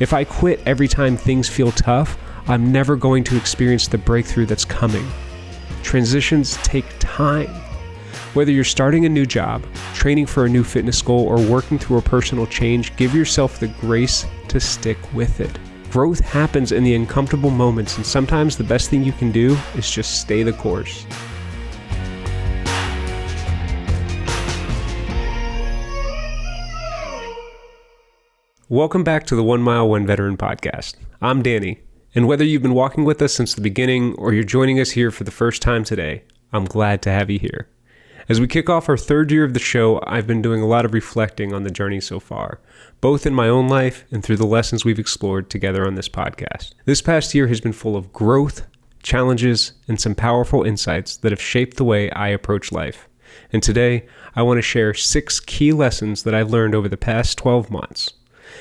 If I quit every time things feel tough, I'm never going to experience the breakthrough that's coming. Transitions take time. Whether you're starting a new job, training for a new fitness goal, or working through a personal change, give yourself the grace to stick with it. Growth happens in the uncomfortable moments, and sometimes the best thing you can do is just stay the course. Welcome back to the 1 Mile 1 Veteran podcast. I'm Danny, and whether you've been walking with us since the beginning or you're joining us here for the first time today, I'm glad to have you here. As we kick off our third year of the show, I've been doing a lot of reflecting on the journey so far, both in my own life and through the lessons we've explored together on this podcast. This past year has been full of growth, challenges, and some powerful insights that have shaped the way I approach life. And today, I want to share 6 key lessons that I've learned over the past 12 months.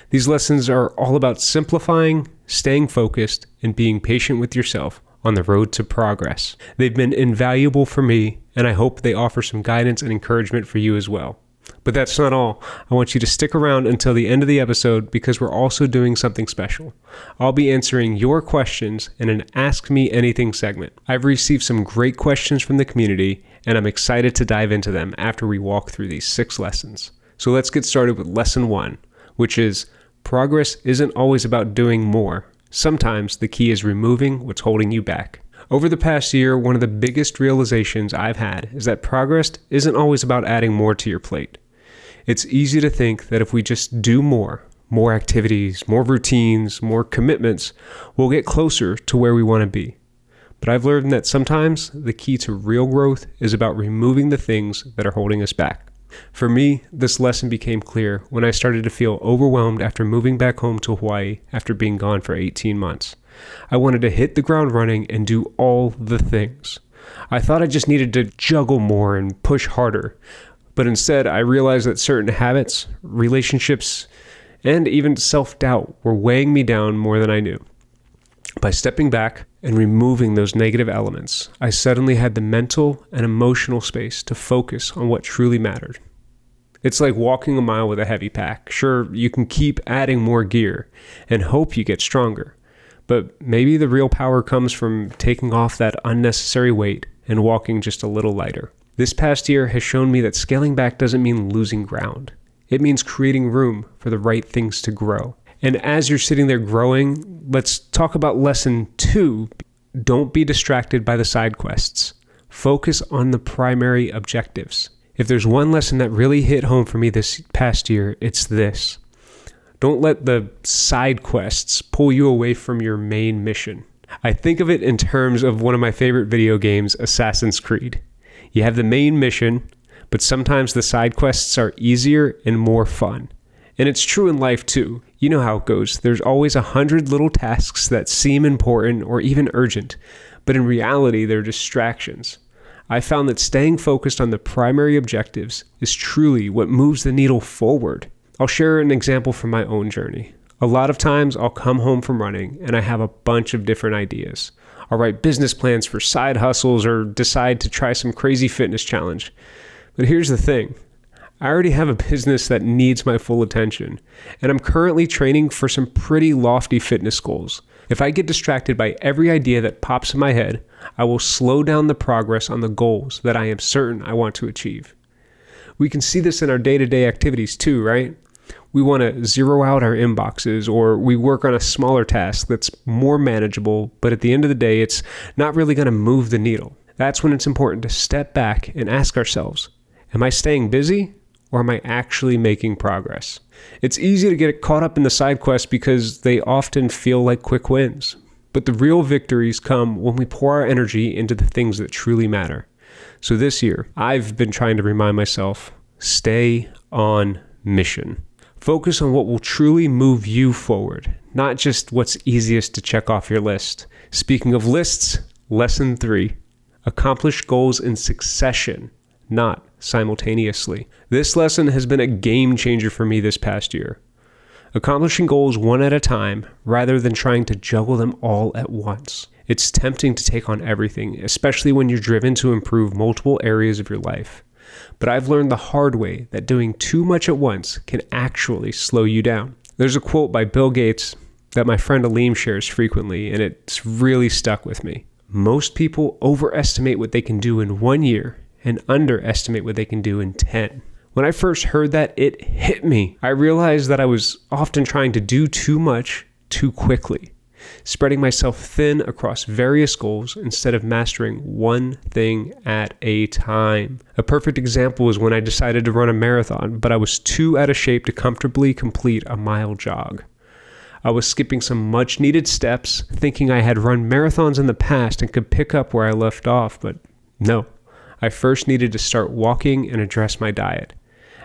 These lessons are all about simplifying, staying focused, and being patient with yourself on the road to progress. They've been invaluable for me, and I hope they offer some guidance and encouragement for you as well. But that's not all. I want you to stick around until the end of the episode because we're also doing something special. I'll be answering your questions in an Ask Me Anything segment. I've received some great questions from the community, and I'm excited to dive into them after we walk through these 6 lessons. So let's get started with lesson 1, which is progress isn't always about doing more. Sometimes the key is removing what's holding you back. Over the past year, one of the biggest realizations I've had is that progress isn't always about adding more to your plate. It's easy to think that if we just do more activities, more routines, more commitments, we'll get closer to where we want to be. But I've learned that sometimes the key to real growth is about removing the things that are holding us back. For me, this lesson became clear when I started to feel overwhelmed after moving back home to Hawaii after being gone for 18 months. I wanted to hit the ground running and do all the things. I thought I just needed to juggle more and push harder. But instead, I realized that certain habits, relationships, and even self-doubt were weighing me down more than I knew. By stepping back and removing those negative elements, I suddenly had the mental and emotional space to focus on what truly mattered. It's like walking a mile with a heavy pack. Sure, you can keep adding more gear and hope you get stronger, but maybe the real power comes from taking off that unnecessary weight and walking just a little lighter. This past year has shown me that scaling back doesn't mean losing ground. It means creating room for the right things to grow. And as you're sitting there growing, let's talk about lesson 2. Don't be distracted by the side quests. Focus on the primary objectives. If there's one lesson that really hit home for me this past year, it's this. Don't let the side quests pull you away from your main mission. I think of it in terms of one of my favorite video games, Assassin's Creed. You have the main mission, but sometimes the side quests are easier and more fun. And it's true in life too. You know how it goes. There's always 100 little tasks that seem important or even urgent, but in reality, they're distractions. I found that staying focused on the primary objectives is truly what moves the needle forward. I'll share an example from my own journey. A lot of times I'll come home from running and I have a bunch of different ideas. I'll write business plans for side hustles or decide to try some crazy fitness challenge. But here's the thing. I already have a business that needs my full attention, and I'm currently training for some pretty lofty fitness goals. If I get distracted by every idea that pops in my head, I will slow down the progress on the goals that I am certain I want to achieve. We can see this in our day-to-day activities too, right? We want to zero out our inboxes, or we work on a smaller task that's more manageable, but at the end of the day, it's not really going to move the needle. That's when it's important to step back and ask ourselves, am I staying busy? Or am I actually making progress? It's easy to get caught up in the side quests because they often feel like quick wins. But the real victories come when we pour our energy into the things that truly matter. So this year, I've been trying to remind myself, stay on mission. Focus on what will truly move you forward, not just what's easiest to check off your list. Speaking of lists, lesson 3, accomplish goals in succession, not simultaneously. This lesson has been a game changer for me this past year. Accomplishing goals one at a time rather than trying to juggle them all at once. It's tempting to take on everything, especially when you're driven to improve multiple areas of your life. But I've learned the hard way that doing too much at once can actually slow you down. There's a quote by Bill Gates that my friend Aleem shares frequently, and it's really stuck with me. Most people overestimate what they can do in 1 year and underestimate what they can do in 10. When I first heard that, it hit me. I realized that I was often trying to do too much too quickly, spreading myself thin across various goals instead of mastering one thing at a time. A perfect example was when I decided to run a marathon, but I was too out of shape to comfortably complete a mile jog. I was skipping some much needed steps, thinking I had run marathons in the past and could pick up where I left off, but no. I first needed to start walking and address my diet.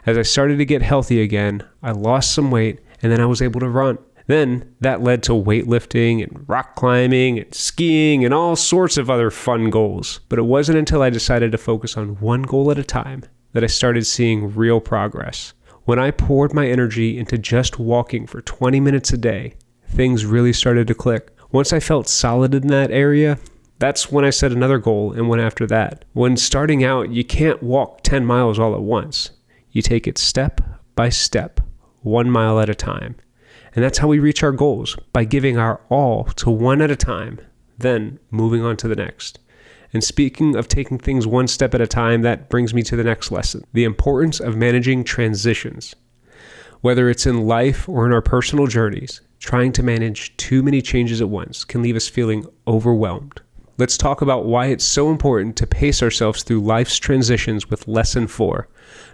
As I started to get healthy again, I lost some weight and then I was able to run. Then that led to weightlifting and rock climbing and skiing and all sorts of other fun goals. But it wasn't until I decided to focus on one goal at a time that I started seeing real progress. When I poured my energy into just walking for 20 minutes a day, things really started to click. Once I felt solid in that area, that's when I set another goal and went after that. When starting out, you can't walk 10 miles all at once. You take it step by step, 1 mile at a time. And that's how we reach our goals, by giving our all to one at a time, then moving on to the next. And speaking of taking things one step at a time, that brings me to the next lesson, the importance of managing transitions. Whether it's in life or in our personal journeys, trying to manage too many changes at once can leave us feeling overwhelmed. Let's talk about why it's so important to pace ourselves through life's transitions with lesson 4.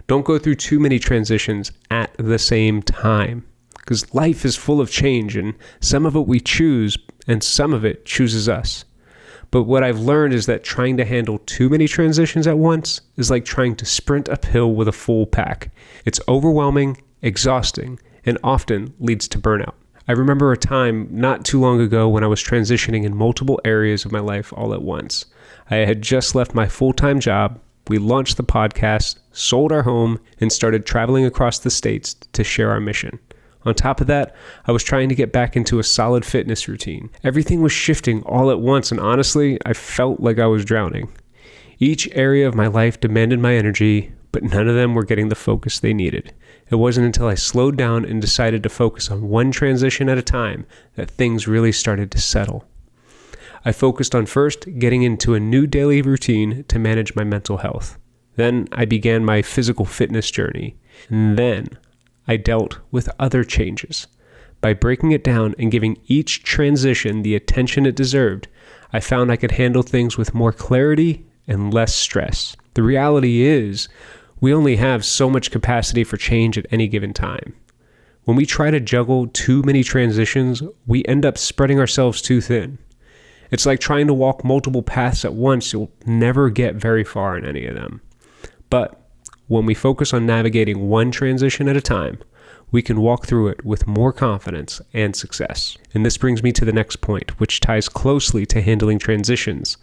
Don't go through too many transitions at the same time, because life is full of change, and some of it we choose and some of it chooses us. But what I've learned is that trying to handle too many transitions at once is like trying to sprint uphill with a full pack. It's overwhelming, exhausting, and often leads to burnout. I remember a time not too long ago when I was transitioning in multiple areas of my life all at once. I had just left my full-time job, we launched the podcast, sold our home, and started traveling across the states to share our mission. On top of that, I was trying to get back into a solid fitness routine. Everything was shifting all at once, and honestly, I felt like I was drowning. Each area of my life demanded my energy, but none of them were getting the focus they needed. It wasn't until I slowed down and decided to focus on one transition at a time that things really started to settle. I focused on first getting into a new daily routine to manage my mental health. Then I began my physical fitness journey. And then I dealt with other changes. By breaking it down and giving each transition the attention it deserved, I found I could handle things with more clarity and less stress. The reality is, we only have so much capacity for change at any given time. When we try to juggle too many transitions, we end up spreading ourselves too thin. It's like trying to walk multiple paths at once. You'll never get very far in any of them. But when we focus on navigating one transition at a time, we can walk through it with more confidence and success. And this brings me to the next point, which ties closely to handling transitions: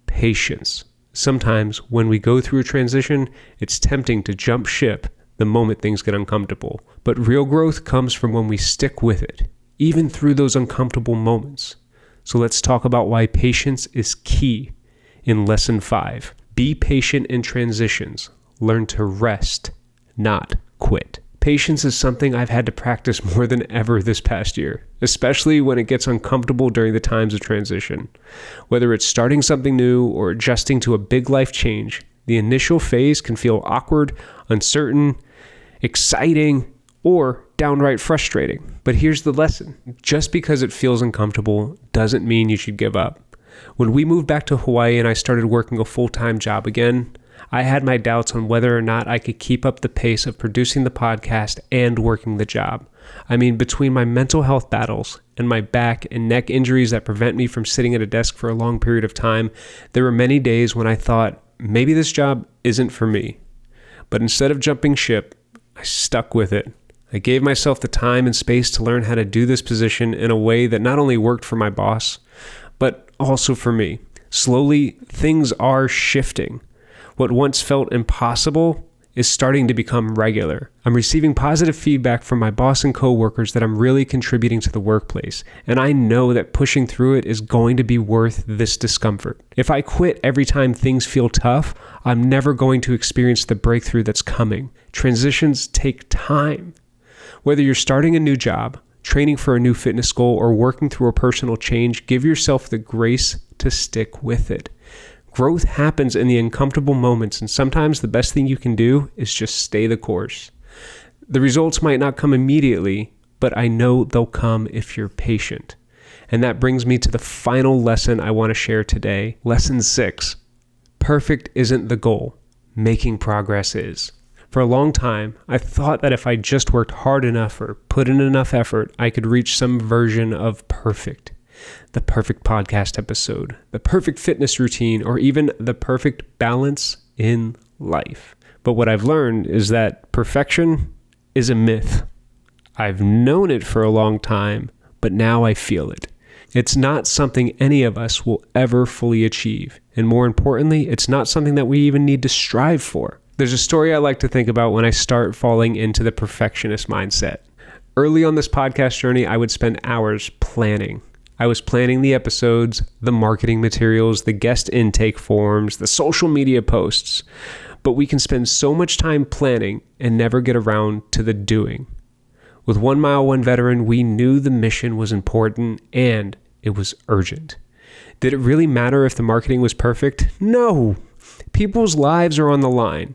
patience. Sometimes when we go through a transition, it's tempting to jump ship the moment things get uncomfortable. But real growth comes from when we stick with it, even through those uncomfortable moments. So let's talk about why patience is key in lesson 5. Be patient in transitions. Learn to rest, not quit. Patience is something I've had to practice more than ever this past year, especially when it gets uncomfortable during the times of transition. Whether it's starting something new or adjusting to a big life change, the initial phase can feel awkward, uncertain, exciting, or downright frustrating. But here's the lesson. Just because it feels uncomfortable doesn't mean you should give up. When we moved back to Hawaii and I started working a full-time job again, I had my doubts on whether or not I could keep up the pace of producing the podcast and working the job. I mean, between my mental health battles and my back and neck injuries that prevent me from sitting at a desk for a long period of time, there were many days when I thought, maybe this job isn't for me. But instead of jumping ship, I stuck with it. I gave myself the time and space to learn how to do this position in a way that not only worked for my boss, but also for me. Slowly, things are shifting. What once felt impossible is starting to become regular. I'm receiving positive feedback from my boss and coworkers that I'm really contributing to the workplace, and I know that pushing through it is going to be worth this discomfort. If I quit every time things feel tough, I'm never going to experience the breakthrough that's coming. Transitions take time. Whether you're starting a new job, training for a new fitness goal, or working through a personal change, give yourself the grace to stick with it. Growth happens in the uncomfortable moments, and sometimes the best thing you can do is just stay the course. The results might not come immediately, but I know they'll come if you're patient. And that brings me to the final lesson I want to share today. Lesson 6. Perfect isn't the goal. Making progress is. For a long time, I thought that if I just worked hard enough or put in enough effort, I could reach some version of perfect. The perfect podcast episode, the perfect fitness routine, or even the perfect balance in life. But what I've learned is that perfection is a myth. I've known it for a long time, but now I feel it. It's not something any of us will ever fully achieve. And more importantly, it's not something that we even need to strive for. There's a story I like to think about when I start falling into the perfectionist mindset. Early on this podcast journey, I would spend hours planning. I was planning the episodes, the marketing materials, the guest intake forms, the social media posts. But we can spend so much time planning and never get around to the doing. With 1 Mile, One Veteran, we knew the mission was important and it was urgent. Did it really matter if the marketing was perfect? No. People's lives are on the line.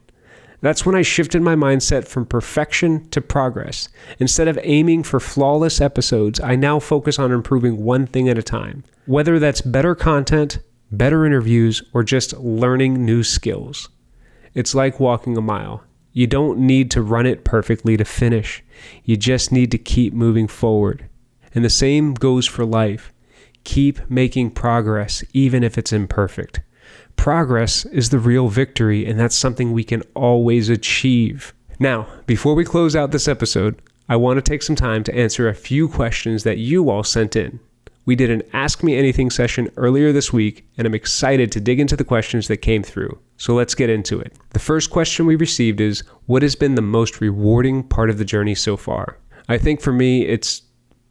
That's when I shifted my mindset from perfection to progress. Instead of aiming for flawless episodes, I now focus on improving one thing at a time. Whether that's better content, better interviews, or just learning new skills. It's like walking a mile. You don't need to run it perfectly to finish. You just need to keep moving forward. And the same goes for life. Keep making progress, even if it's imperfect. Progress is the real victory, and that's something we can always achieve. Now, before we close out this episode, I want to take some time to answer a few questions that you all sent in. We did an Ask Me Anything session earlier this week, and I'm excited to dig into the questions that came through. So let's get into it. The first question we received is, what has been the most rewarding part of the journey so far? I think for me, it's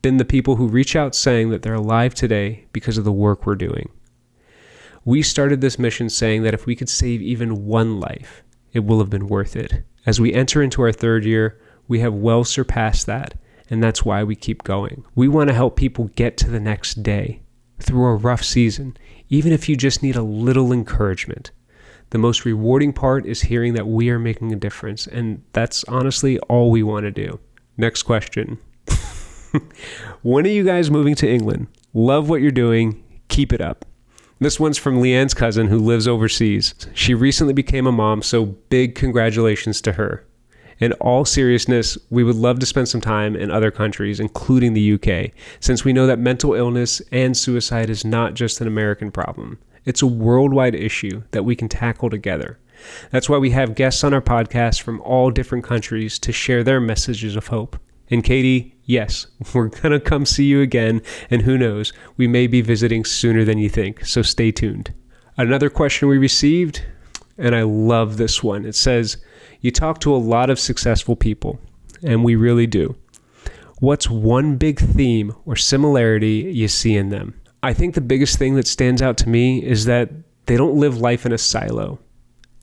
been the people who reach out saying that they're alive today because of the work we're doing. We started this mission saying that if we could save even one life, it will have been worth it. As we enter into our 3rd year, we have well surpassed that, and that's why we keep going. We want to help people get to the next day through a rough season, even if you just need a little encouragement. The most rewarding part is hearing that we are making a difference, and that's honestly all we want to do. Next question. When are you guys moving to England? Love what you're doing. Keep it up. This one's from Leanne's cousin who lives overseas. She recently became a mom, so big congratulations to her. In all seriousness, we would love to spend some time in other countries, including the UK, since we know that mental illness and suicide is not just an American problem. It's a worldwide issue that we can tackle together. That's why we have guests on our podcast from all different countries to share their messages of hope. And Katie, yes, we're going to come see you again, and who knows, we may be visiting sooner than you think, so stay tuned. Another question we received, and I love this one. It says, you talk to a lot of successful people, and we really do. What's one big theme or similarity you see in them? I think the biggest thing that stands out to me is that they don't live life in a silo.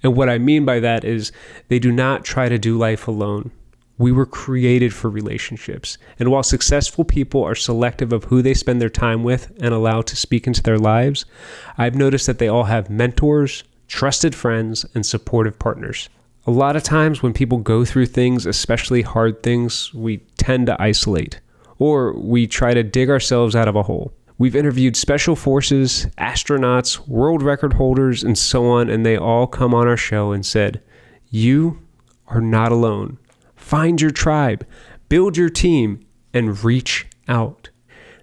And what I mean by that is they do not try to do life alone. We were created for relationships. And while successful people are selective of who they spend their time with and allow to speak into their lives, I've noticed that they all have mentors, trusted friends, and supportive partners. A lot of times when people go through things, especially hard things, we tend to isolate, or we try to dig ourselves out of a hole. We've interviewed special forces, astronauts, world record holders, and so on, and they all come on our show and said, you are not alone. Find your tribe, build your team, and reach out.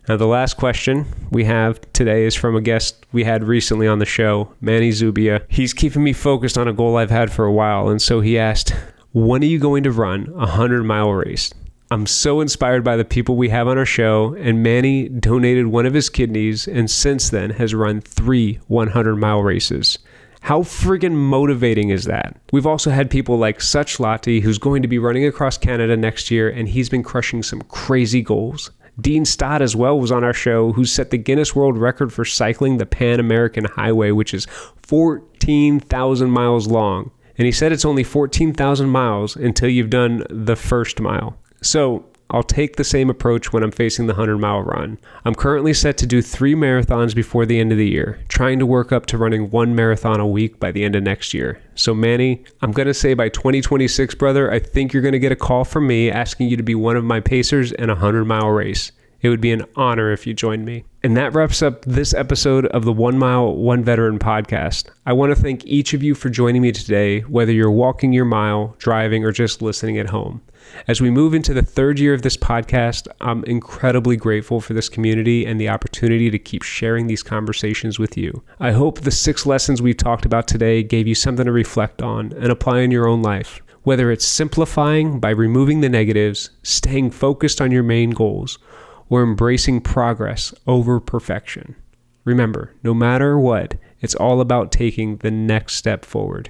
Now, the last question we have today is from a guest we had recently on the show, Manny Zubia. He's keeping me focused on a goal I've had for a while, and so he asked, when are you going to run a 100-mile race? I'm so inspired by the people we have on our show, and Manny donated one of his kidneys and since then has run 3 100-mile races. How friggin' motivating is that? We've also had people like Such Lati, who's going to be running across Canada next year, and he's been crushing some crazy goals. Dean Stott as well was on our show, who set the Guinness World Record for cycling the Pan American Highway, which is 14,000 miles long. And he said it's only 14,000 miles until you've done the first mile. So I'll take the same approach when I'm facing the 100-mile run. I'm currently set to do 3 marathons before the end of the year, trying to work up to running 1 marathon a week by the end of next year. So Manny, I'm going to say by 2026, brother, I think you're going to get a call from me asking you to be one of my pacers in a 100-mile race. It would be an honor if you joined me. And that wraps up this episode of the 1 Mile, 1 Veteran podcast. I want to thank each of you for joining me today, whether you're walking your mile, driving, or just listening at home. As we move into the 3rd year of this podcast, I'm incredibly grateful for this community and the opportunity to keep sharing these conversations with you. I hope the 6 lessons we've talked about today gave you something to reflect on and apply in your own life. Whether it's simplifying by removing the negatives, staying focused on your main goals, or embracing progress over perfection. Remember, no matter what, it's all about taking the next step forward.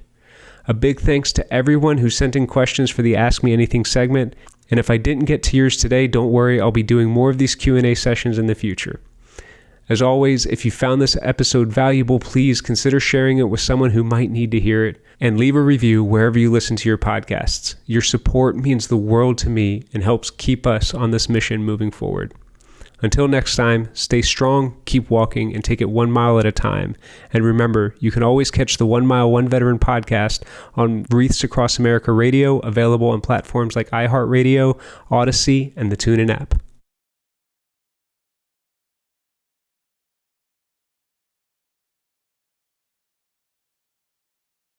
A big thanks to everyone who sent in questions for the Ask Me Anything segment, and if I didn't get to yours today, don't worry, I'll be doing more of these Q&A sessions in the future. As always, if you found this episode valuable, please consider sharing it with someone who might need to hear it, and leave a review wherever you listen to your podcasts. Your support means the world to me and helps keep us on this mission moving forward. Until next time, stay strong, keep walking, and take it 1 mile at a time. And remember, you can always catch the 1 Mile, 1 Veteran podcast on Wreaths Across America Radio, available on platforms like iHeartRadio, Odyssey, and the TuneIn app.